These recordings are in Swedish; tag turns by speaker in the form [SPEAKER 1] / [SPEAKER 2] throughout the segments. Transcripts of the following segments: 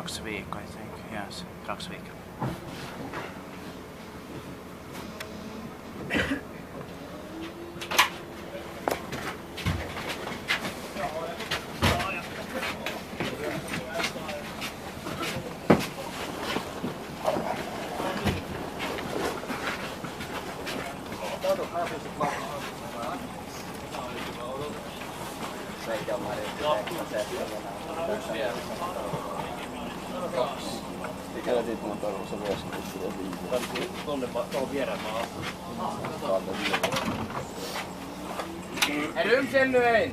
[SPEAKER 1] 2 week, I think. Yes, 2 week.
[SPEAKER 2] Mikä siitä on tarvossa vuosina tulee viikolla? Tuohon viereen maa.
[SPEAKER 3] Är rumsen nu en?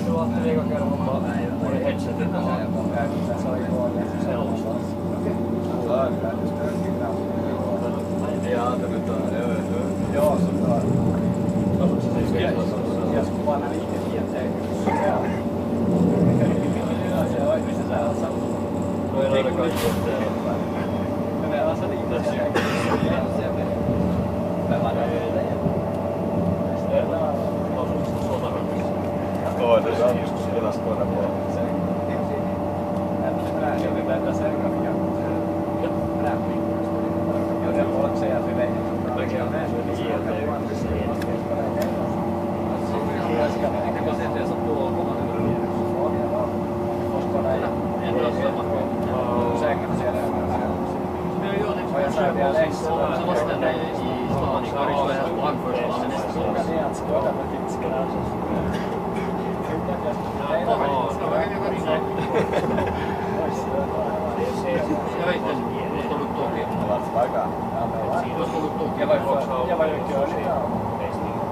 [SPEAKER 2] Du har inte legat kvar och bara headsetet och så igår sellaista. Ja, det betyder ja, så där. Alltså så ska jag ska vara när inte helt ja. Ja, det är så här så. Då är det kanske men det alltså lite så. Men vad är det? Ja, det är just det där står på. Jag vill vända sig grafiken. Ja, det får säga att vi vet. Jag ska se det som då kommer det ner. Koska det är samma sängen ser det. Men jag gör det kanske så måste det i stan i Karlstad och anförsvaret nästa år. Det är att skada med tidsgrad. Jag var ju körlig.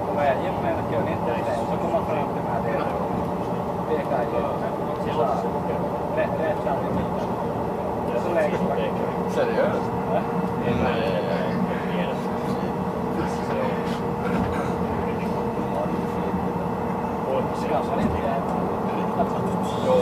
[SPEAKER 2] Och vad jag med att jag inte är så kommer man fram till med det. Pekar ju. Rätt fram i mitten. Så länge.
[SPEAKER 3] Seriöst?
[SPEAKER 2] Ja.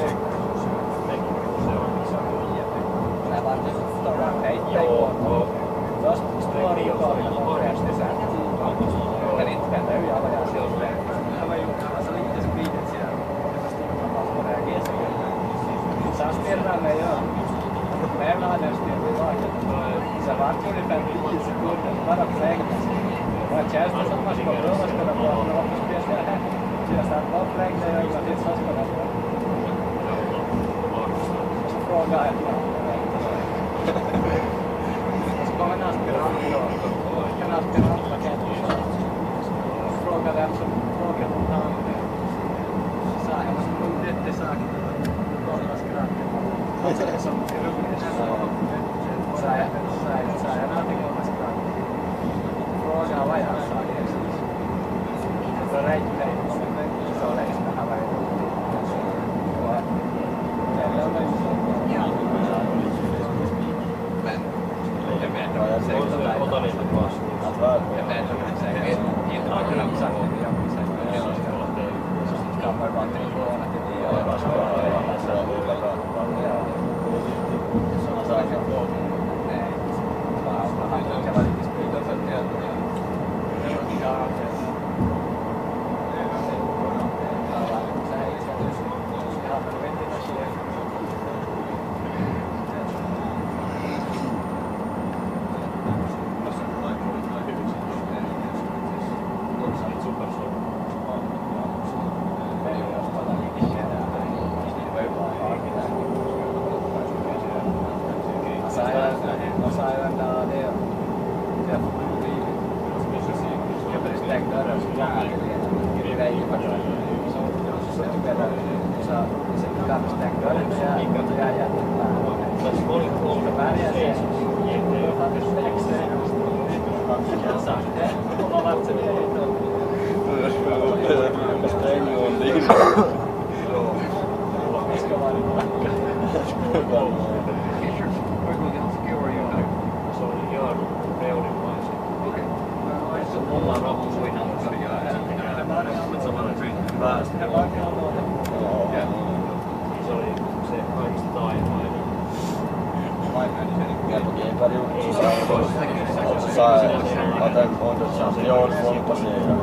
[SPEAKER 4] Så
[SPEAKER 3] Att den ålderschans, jag får inte passera.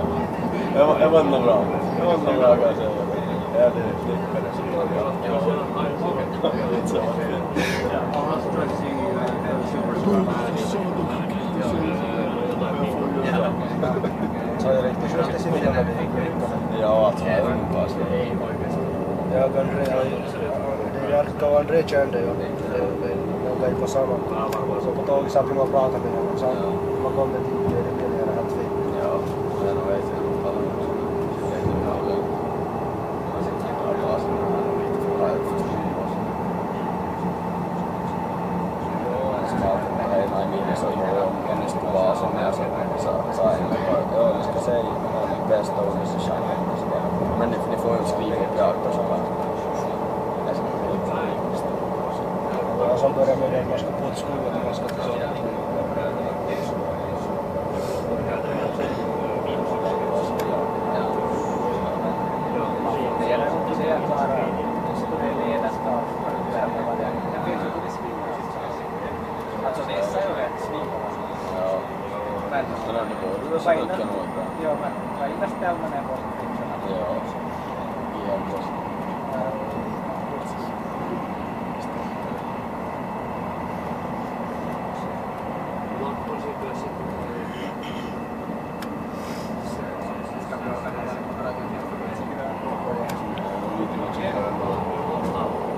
[SPEAKER 3] Jag var inte bra. Jag var inte bra kan jag säga. Jag hade flickade så jag
[SPEAKER 4] Så är riktigt schysst i miljön när vi
[SPEAKER 3] ja, att jag umgås.
[SPEAKER 4] Jag och André kände ju. De var ju på samma. Så på tåget satt vi och pratade med honom. Så man kom det till det billigare helt fint.
[SPEAKER 3] Ja, men jag vet inte. Så jag onnistuu Vaasan ja se sain. Jag ska säga bästa organisation. Men ni får ju skriva upp jag också.
[SPEAKER 4] Ja, som börjar med att man ska på ett skolan och man ska ta
[SPEAKER 2] Alltså dessa är ju rätt snygga.
[SPEAKER 3] Ja. Men det borde du säkert kunna åka.
[SPEAKER 2] Ja, men vad är det ställda ner på fickorna?
[SPEAKER 3] Ja. Jämnt.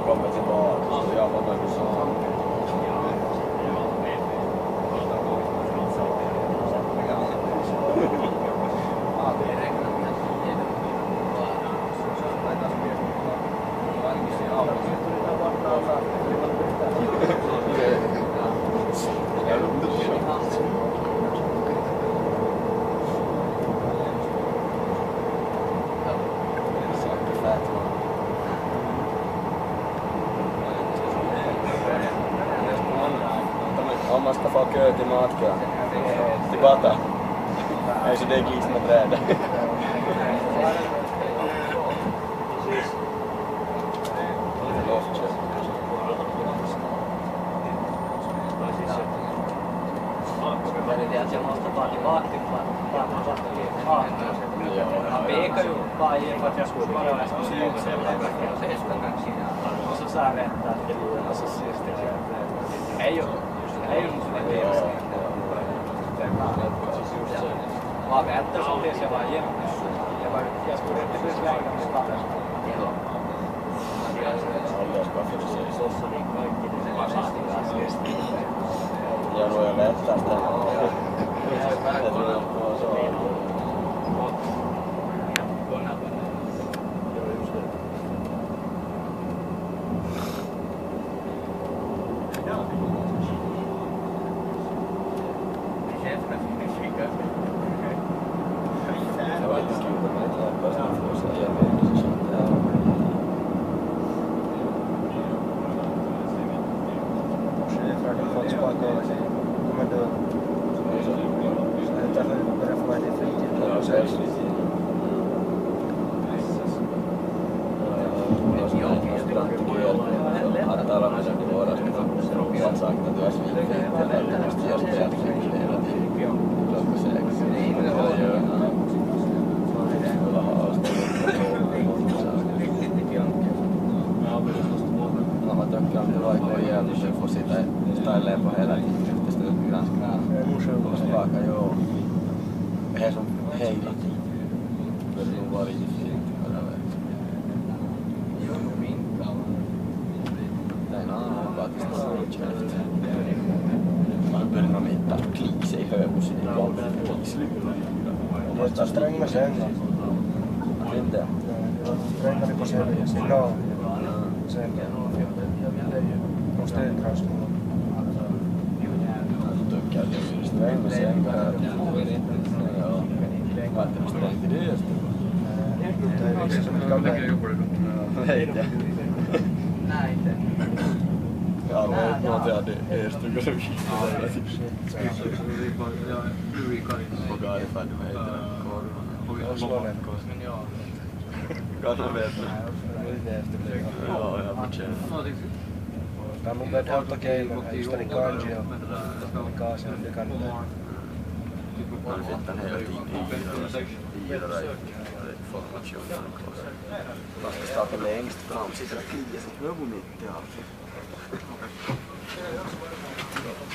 [SPEAKER 3] Kommer tillbaka. Jag var med så. Om man ska få kö till matkön. Till Bata. Ei se det glitsma träda.
[SPEAKER 2] Jag måste bara tillbaka till han pekar ju bara igen för att jag skulle bara vara så syns och så sa jag vänta och så syns det. Hej ju som det är var väntar som tills jag var igen. Jag skulle inte bli slängd med papper.
[SPEAKER 3] Ja, no jag vet tästä. Det tror jag på så.
[SPEAKER 4] Stränga sängar.
[SPEAKER 3] Inte?
[SPEAKER 4] Strängare på sängen. Signal. Sängen. Måste ändras.
[SPEAKER 3] Tykkää stränga sängar. Ja. Välttämättä strängt i det.
[SPEAKER 4] Det är vissa som inte kan bli.
[SPEAKER 3] Nej, inte. Ja, no te hade eerste gelukkig. Och jag är färdig med Kan jag veta. Ja, jag får känna.
[SPEAKER 4] Det är nog bättre att okej, men just det kanske och Mikasen, det kan det.
[SPEAKER 3] Man flyttar hela tiden i formationen. Man ska starta längst fram, sitter och kliar sitt huvud mitt i allt.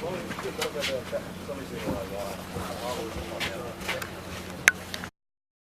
[SPEAKER 4] Se olisi